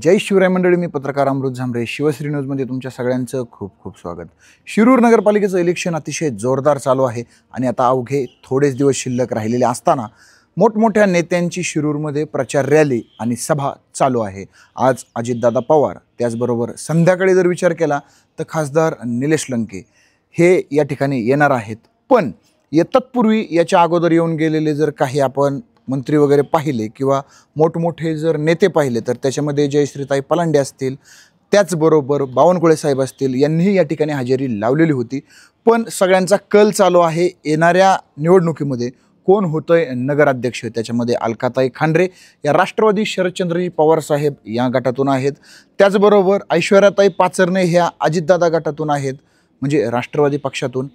जय शिवराय मंडळी, मी पत्रकार अमृत झांबरे. शिवश्री न्यूजमध्ये तुमच्या सगळ्यांचं खूप खूप स्वागत. शिरूर नगरपालिकेचं इलेक्शन अतिशय जोरदार चालू आहे आणि आता अवघे थोडेच दिवस शिल्लक राहिलेले असताना मोठमोठ्या नेत्यांची शिरूरमध्ये प्रचार रॅली आणि सभा चालू आहे. आज अजितदादा पवार, त्याचबरोबर संध्याकाळी जर विचार केला तर खासदार निलेश लंके हे या ठिकाणी येणार आहेत. पण तत्पूर्वी याच्या अगोदर येऊन गेलेले जर काही आपण मंत्री वगैरे पाहिले किंवा मोठमोठे जर नेते पाहिले तर त्याच्यामध्ये जयश्रीताई पलांडे असतील, त्याचबरोबर बावनकुळे साहेब असतील, यांनीही या ठिकाणी हजेरी लावलेली होती. पण सगळ्यांचा कल चालू आहे येणाऱ्या निवडणुकीमध्ये कोण होतंय नगराध्यक्ष. त्याच्यामध्ये अलकाताई खांडरे या राष्ट्रवादी शरदचंद्रजी पवार साहेब या गटातून आहेत, त्याचबरोबर ऐश्वर्याताई पाचरणे ह्या अजितदादा गटातून आहेत, म्हणजे राष्ट्रवादी पक्षातून.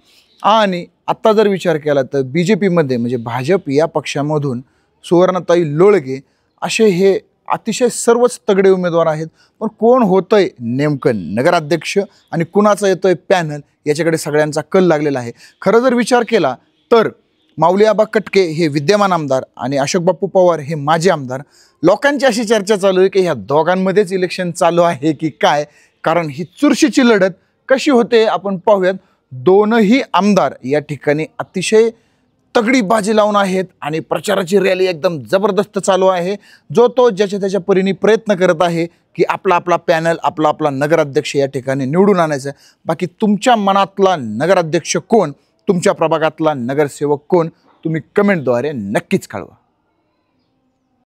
आणि आत्ता जर विचार केला तर BJPमध्ये म्हणजे भाजप या पक्षामधून सुवर्णाताई लोळगे असे हे अतिशय सर्वच तगडे उमेदवार आहेत. पण कोण होतंय नेमकं नगराध्यक्ष आणि कुणाचा येतोय पॅनल, याच्याकडे सगळ्यांचा कल लागलेला आहे. खरं जर विचार केला तर माऊली आबा कटके हे विद्यमान आमदार आणि अशोक बापू पवार हे माजी आमदार. लोकांची अशी चर्चा चालू आहे की ह्या दोघांमध्येच इलेक्शन चालू आहे की काय, कारण ही चुरशीची लढत कशी होते आपण पाहूयात. दोनही आमदार या ठिकाणी अतिशय तगडी बाजी लावून आहेत आणि प्रचाराची रॅली एकदम जबरदस्त चालू आहे. जो तो ज्याच्या त्याच्या परीने प्रयत्न करत आहे की आपला आपला पॅनल, आपला आपला नगराध्यक्ष या ठिकाणी निवडून आणायचं. बाकी तुमच्या मनातला नगराध्यक्ष कोण, तुमच्या प्रभागातला नगरसेवक कोण, तुम्ही कमेंटद्वारे नक्कीच कळवा.